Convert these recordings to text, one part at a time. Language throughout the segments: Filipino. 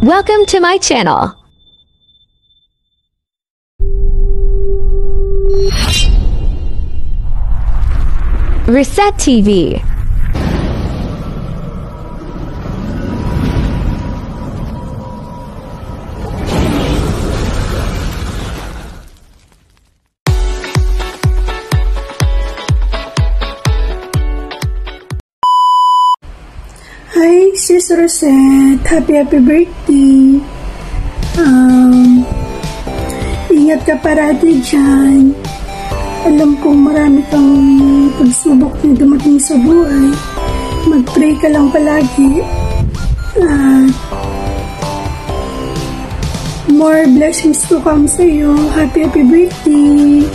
Welcome to my channel. Reset TV. Hi, Sis Rosette. Happy birthday. Ingat ka parati dyan. Alam kong marami kang pagsubok na dumating sa buhay. Mag-pray ka lang palagi. More blessings to come sa iyo. Happy birthday.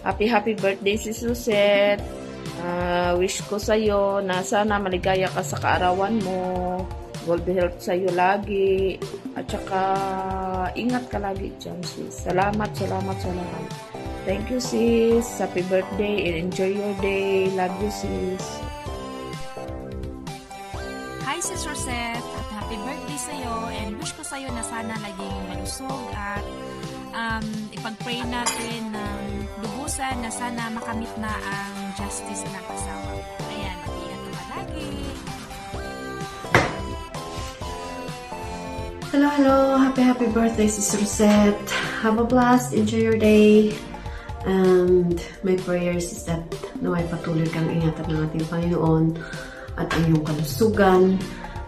Happy birthday, Sis Rosette. Wish ko sa'yo na sana maligaya ka sa kaarawan mo. Good health sa'yo lagi. At saka, ingat ka lagi dyan, sis. Salamat. Thank you, sis. Happy birthday and enjoy your day. Love you, sis. Hi, Sis Rosette. Happy birthday sa'yo. And wish ko sa'yo na sana laging malusog at ipag-pray natin ng lubusan na sana makamit na ang justice ng asawa. Ayan, mag-ingat ka palagi. Hello. Happy birthday, Sis Rosette. Have a blast. Enjoy your day. And my prayers is that naway patuloy kang ingatan ng ating Panginoon at ang iyong kalusugan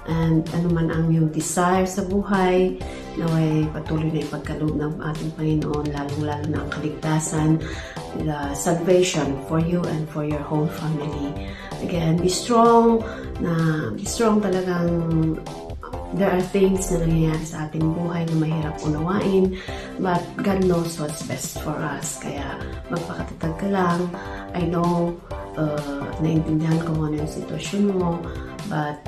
and anuman ang iyong desire sa buhay, naway patuloy na ipagkaloob ng ating Panginoon, lalong-lalo na ang kaligtasan, the salvation for you and for your whole family. Again, be strong talagang. There are things na nangyayari sa ating buhay na mahirap unawain, but God knows what's best for us. Kaya magpakatatag ka lang. I know, naintindihan ko ano yung sitwasyon mo, but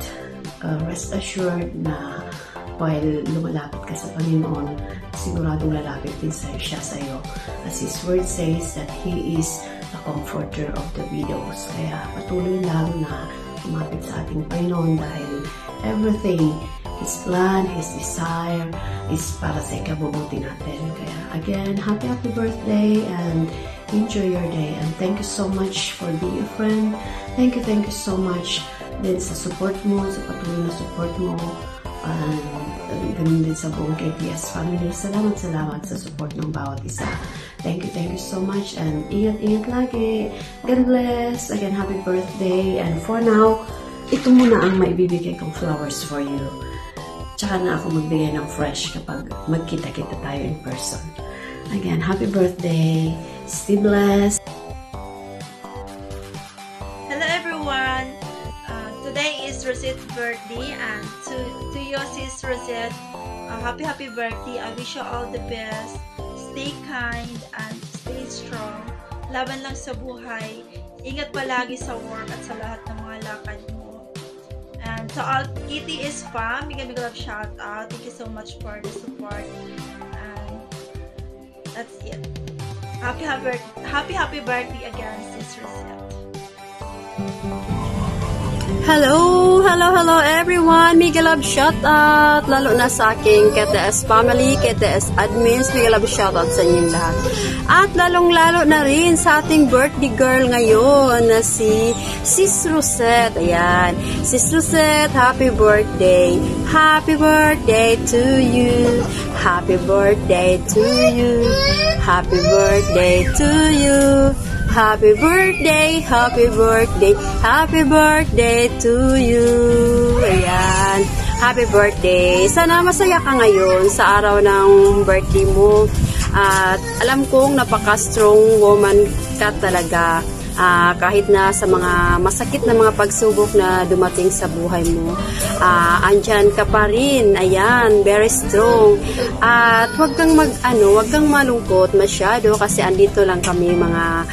rest assured na while lumalapit ka sa Panginoon, siguradong lalapit din siya sa'yo. As His word says that He is the comforter of the widows. Kaya patuloy lang na lumapit sa ating Panginoon dahil everything, His plan, His desire is para sa ikabubuti natin. Kaya again, happy birthday and enjoy your day. And thank you so much for being a friend. Thank you so much din sa support mo, sa patuloy na support mo. And ganun din sa buong KTS family. Salamat sa support ng bawat isa. Thank you so much and ingat lagi. God bless. Again, happy birthday. And for now, ito muna ang maibibigay kong flowers for you. Tsaka na ako magbigay ng fresh kapag magkita-kita tayo in person. Again, happy birthday. Stay blessed. Hello everyone. Today is Rosette's birthday and to you, Sis Rosette, happy birthday. I wish you all the best. Stay kind and stay strong. Laban lang sa buhay. Ingat palagi sa work at sa lahat ng mga lakad mo. And to all KTS fam, big love shout out. Thank you so much for the support. And that's it. Happy birthday again, Sis Rosette. Hello everyone! Mega love shout out! Lalo na sa aking KTS family, KTS admins, mega love shout out sa inyong lahat. At lalong-lalo na rin sa ating birthday girl ngayon na si Sis Rosette. Ayan, Sis Rosette, happy birthday! Happy birthday to you! Happy birthday to you! Happy birthday to you! Happy birthday to you. Ayan. Happy birthday. Sana masaya ka ngayon sa araw ng birthday mo. At alam kong napaka-strong woman ka talaga. Kahit na sa mga masakit na mga pagsubok na dumating sa buhay mo, andyan ka pa rin. Ayan, very strong. At wag kang malungkot masyado kasi andito lang kami mga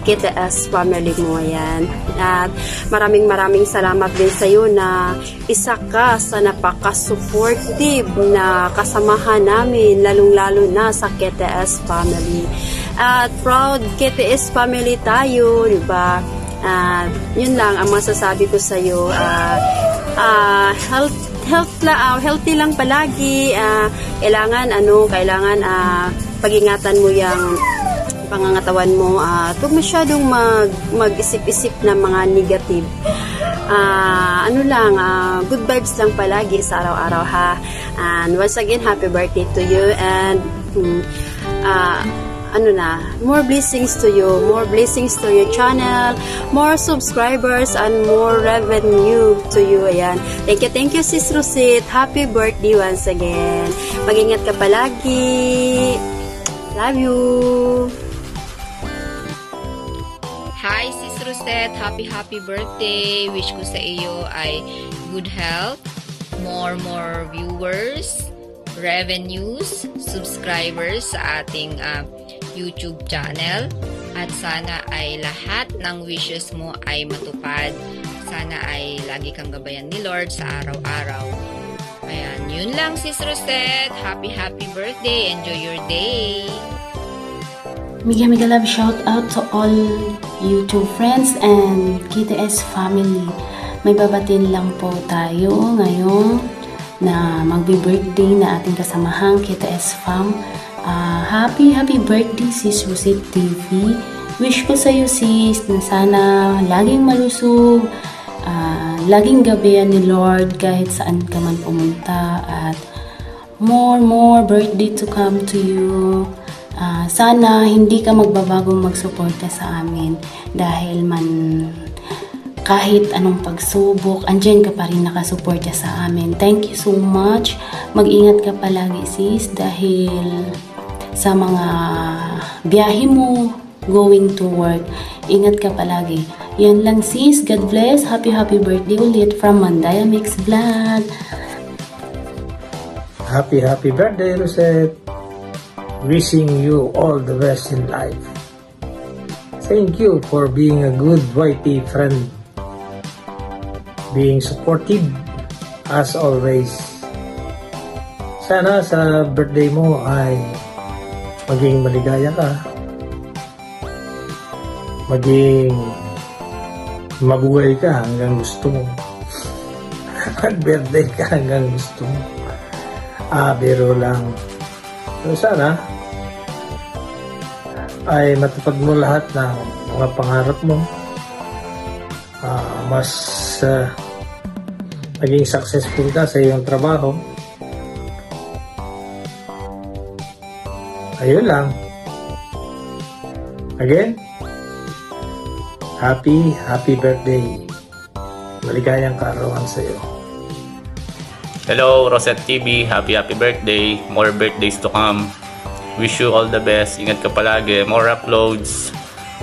KTS family mo. Ayan. At maraming salamat din sa iyo na isa ka sa napaka-supportive na kasamahan namin, lalong-lalo na sa KTS family. At proud KTS family tayo, diba? Yun lang ang masasabi ko sa iyo. healthy lang palagi. Kailangan pag-ingatan mo yung pangangatawan mo at huwag masyadong mag-isip-isip ng mga negative. Good vibes lang palagi sa araw-araw, ha. And once again, happy birthday to you, and more blessings to you, more blessings to your channel, more subscribers, and more revenue to you. Ayan. Thank you, Sis Rosette. Happy birthday once again. Mag-ingat ka palagi. Love you. Hi, Sis Rosette. Happy birthday. Wish ko sa iyo ay good health, more viewers, revenues, subscribers sa ating YouTube channel. At sana ay lahat ng wishes mo ay matupad. Sana ay lagi kang gabayan ni Lord sa araw-araw. Ayan, yun lang, Sis Rosette. Happy birthday. Enjoy your day. Mega love shout out to all YouTube friends and KTS family. May babatin lang po tayo ngayon na magbi-birthday na ating kasamahang KTS fam. Happy birthday, Sis Rosette TV. Wish ko sa iyo, sis, na sana laging malusog, laging gabayan ni Lord kahit saan ka man pumunta, at more birthday to come to you. Sana hindi ka magbabagong magsuporta sa amin dahil kahit anong pagsubok, andyan ka pa rin nakasuporta sa amin. Thank you so much. Mag-ingat ka palagi, sis, dahil sa mga biyahe mo going to work. Ingat ka palagi. Yan lang, sis. God bless. Happy birthday ulit from Mandaya Mix Vlog. Happy birthday, Rosette. Wishing you all the best in life. Thank you for being a good YT friend. Being supportive as always. Sana sa birthday mo ay maging maligaya ka. Maging mabuhay ka hanggang gusto mo. Mag-birthday ka hanggang gusto mo. Biro lang. So sana ay matupad mo lahat ng mga pangarap mo. Mas maging successful ka sa iyong trabaho. Ayun lang. Again, happy birthday. Maligayang kaarawan sa iyo. Hello, Rosette TV. Happy birthday. More birthdays to come. Wish you all the best. Ingat ka palagi. More uploads.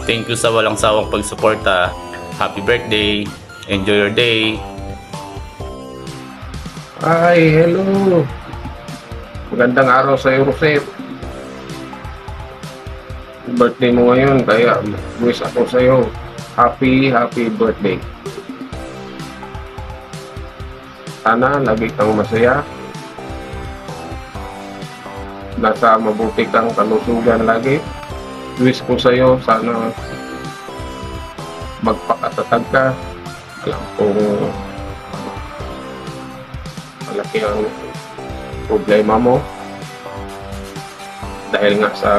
Thank you sa walang sawang pagsuporta. Happy birthday. Enjoy your day. Hi, hello. Magandang araw sa iyo, Rosette. Birthday mo ngayon, kaya wish ako sa iyo happy birthday. Sana lagi kang masaya. Nasa mabuti kang kalusugan lagi. Wish ko sa iyo, sana magpakatatag ka. Alam kong malaki ang problema mo dahil nga sa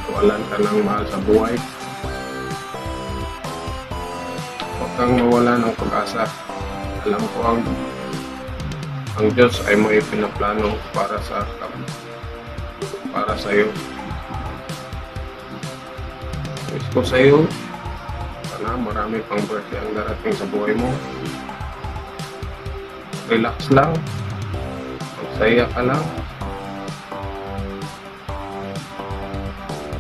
walan ka ng mahal sa buhay. Huwag kang mawala ng pag-asa. Alam ko ang Diyos ay may pinaplano para sa iyo. Wish ko sa iyo, sana marami pang birthday ang darating sa buhay mo. Relax lang, magsaya ka lang.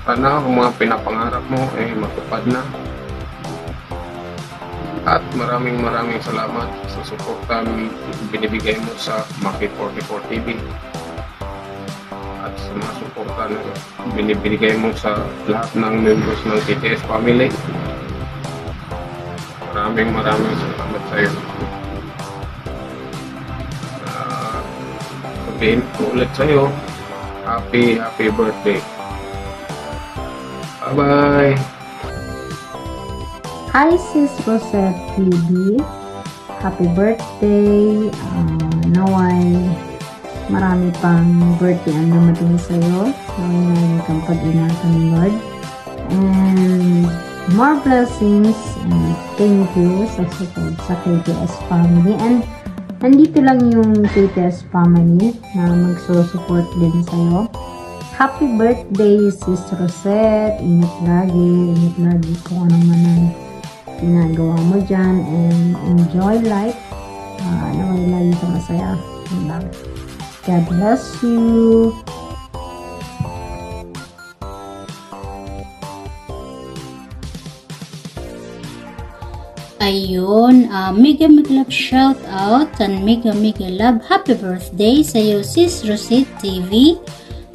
Sana ang mga pinapangarap mo ay matupad na. At maraming salamat sa suporta binibigay mo sa Maki 44 TV. At sa mga suporta na binibigay mo sa lahat ng members ng KTS family. Maraming salamat sa iyo. Sabihin ko ulit sa iyo, happy birthday. Bye-bye. Hi, Sis Rosette TV. happy birthday. Naway marami pang birthday ang dumating sa'yo. Naway kang pag-ingatan ni Lord. And more blessings. And thank you sa support sa KTS family. And nandito lang yung KTS family na magsusupport din sa'yo. Happy birthday, Sis Rosette. Ingat lagi kung anong man ang ginagawa mo dyan. And enjoy life. Naway lagi ka masaya. God bless you. Ayun, mega love shout out and mega love happy birthday sa iyo, Sis Rosette TV.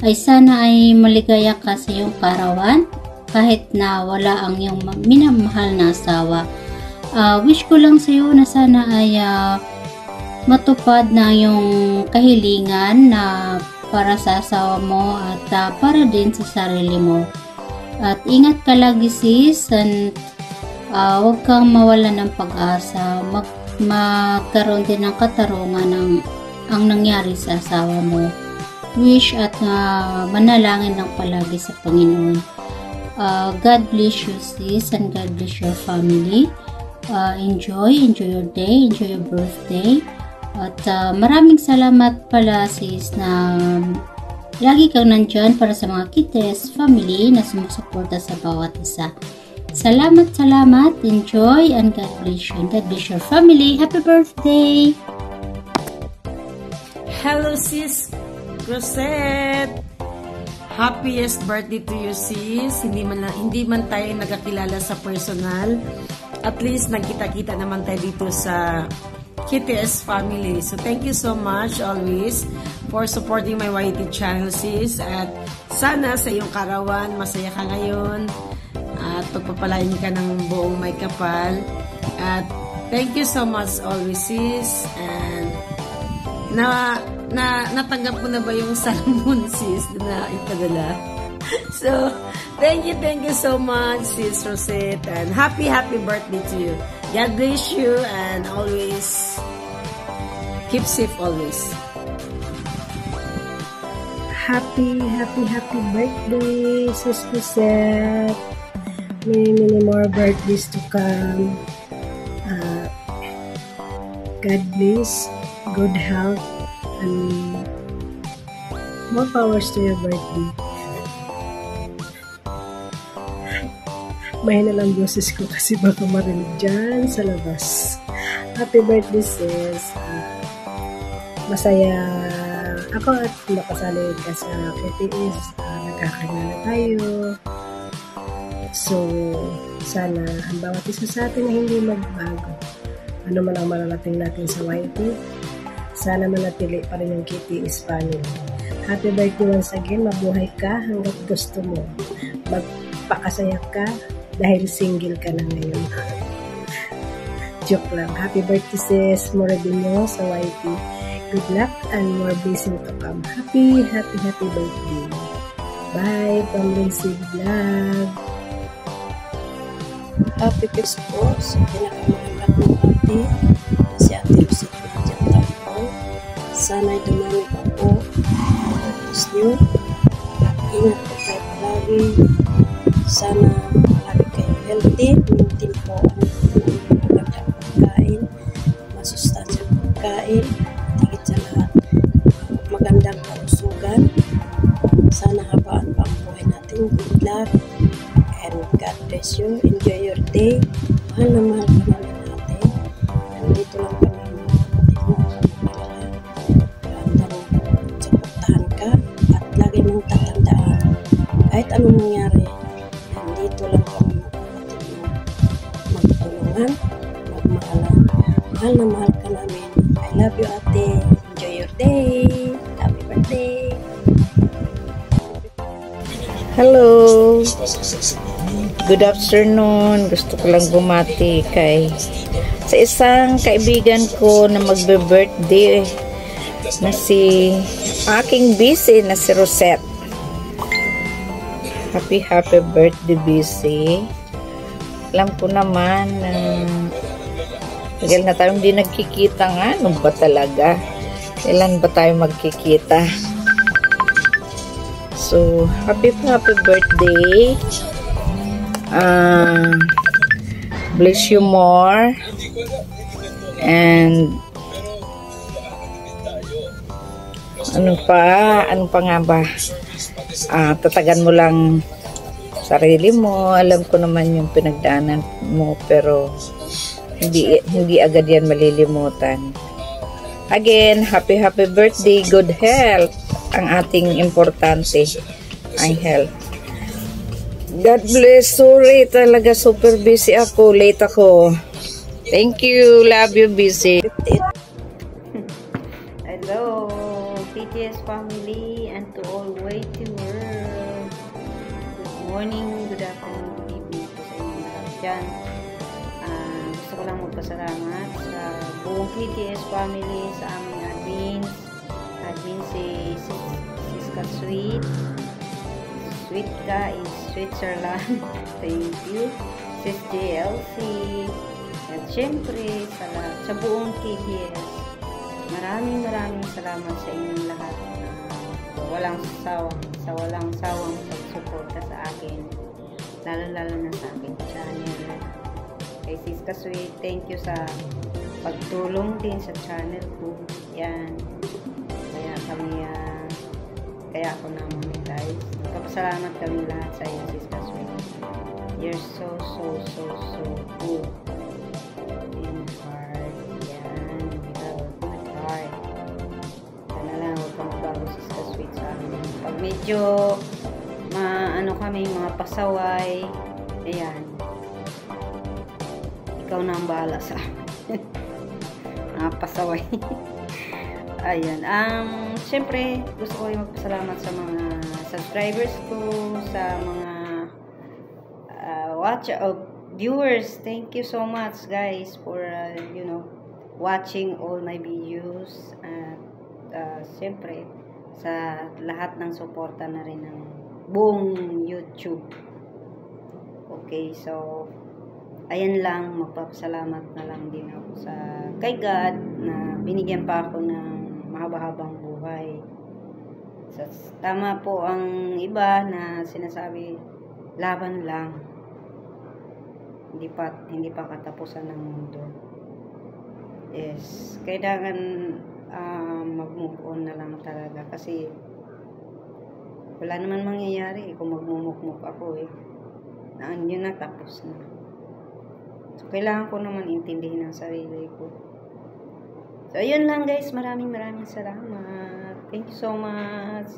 Ay sana ay maligaya ka sa iyong karawan kahit na wala ang iyong minamahal na asawa. Wish ko lang sa iyo na sana ay matupad na yung kahilingan na para sa asawa mo at para din sa sarili mo. At ingat ka lagi, sis, and huwag kang mawala ng pag-asa. Magkaroon din ng katarungan ang nangyari sa asawa mo. Wish at manalangin lang palagi sa Panginoon. God bless you, sis, and God bless your family. Enjoy your day, enjoy your birthday. At maraming salamat pala, sis, na lagi kang nandyan para sa mga KTS family na sumusuporta sa bawat isa. Salamat. Enjoy and God bless you. And God bless your family. Happy birthday! Hello, sis Rosette! Happiest birthday to you, sis. Hindi man tayo nagkakilala sa personal. At least nagkita-kita naman tayo dito sa KTS family. So thank you so much always for supporting my YT channel, sis. At sana sa iyong karawan, masaya ka ngayon. At pagpapalain ka ng buong may kapal. At thank you so much always, sis. And natanggap mo na ba yung salmon, sis, na ipadala? So, thank you so much, sis Rosette. And happy birthday to you. God bless you and always keep safe always. Happy birthday, sis Rosette. Many more birthdays to come. God bless, good health, and more powers to your birthday. Mahina lang boses ko kasi baka marinig dyan sa labas. Happy birthday, sis. Masaya ako at nakasali ka sa KTS. Nagkakilala tayo. So, sana ang bawat isa sa atin na hindi magbago. Ano man ang mararating natin sa YT, sana manatili pa rin yung KTS family. Happy birthday once again. Mabuhay ka hanggat gusto mo. Magpakasaya ka dahil single ka na ngayon. Joke lang. Happy birthday, sis. More din nyo sa YT. Good luck and more blessing to come. Happy birthday. Bye from Lindsay Vlog. Happy Peace po sa pinakamahal ng ate na si Ate Rosette na dyan tayo. Sana'y dumami pa po ang pagkakis nyo. Ingat po tayo palagi. Sana palagi kayo healthy. Mintin po ang magandang pagkain, masustansyang pagkain, tigit sa lahat magandang kalusugan. Sana habaan pa ang buhay natin. Good luck and God bless you. Enjoy your day. Mahal na mahal ka namin natin. Nandito lang kami mga kapatid mo sa mga handang suportahan ka at lagi mong tatandaan kahit anong mangyari, nandito lang kami mga kapatid mo magtulungan, magmahalan. Mahal na mahal ka namin. I love you, ate. Enjoy your day. Happy birthday. Hello. Good afternoon. Gusto ko lang bumati sa isang kaibigan ko na magbe-birthday na si aking busy na si Rosette. Happy birthday, busy. Alam ko naman na Tagal na tayong hindi nagkikita nga. Ano ba talaga? Kailan ba tayo magkikita? So, happy birthday. Bless you more. And ano pa nga ba? Tatagan mo lang sarili mo. Alam ko naman yung pinagdaanan mo, pero hindi agad yan malilimutan. Again, happy birthday, good health. Ang ating importante, ang health. God bless. Sorry talaga, super busy ako. Late ako. Thank you. Love you, busy. Hello, TTS family and to all waiting world. Good morning, good afternoon, good evening po sa inyo lahat dyan. Gusto ko lang magpasalamat sa buong TTS family, sa aming admin si Siska Sweet ka in Switzerland. Thank you. Sis JLC. At syempre sa buong TTS, maraming salamat sa inyong lahat sa walang sawang pagsuporta sa akin, lalo na sa akin channel. Kay Siska Sweet, thank you sa pagtulong din sa channel ko. Yan. Kaya ako na-monetize. Nagpapasalamat kami lahat sa iyo, Siska Sweet. You're so good. In heart. Yan. Good heart. Sana lang, huwag ka magbago, Siska Sweet, sa amin. Pag medyo kami, mga pasaway, ayan. Ikaw na ang bahala sa mga pasaway. Ayan. Siyempre, gusto ko rin magpasalamat sa mga subscribers ko, sa mga viewers. Thank you so much, guys, for watching all my videos. At siyempre, sa lahat ng suporta na rin ng buong YouTube. Okay, so ayan lang, magpapasalamat na lang din ako kay God na binigyan pa ako ng mahaba-habang buhay. So, tama po ang iba na sinasabi, laban lang. Hindi pa katapusan ng mundo. Yes, kailangan mag-move on na lang talaga kasi wala naman mangyayari kung magmumukmuk ako yun na, tapos na. So, kailangan ko naman intindihin ang sarili ko. So, ayun lang, guys. Maraming salamat. Thank you so much.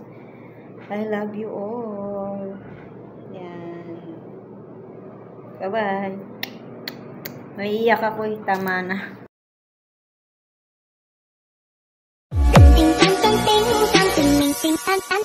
I love you all. Yan. Bye-bye. Maiiyak ako tama na. Ting ting ting ting ting ting ting ting ting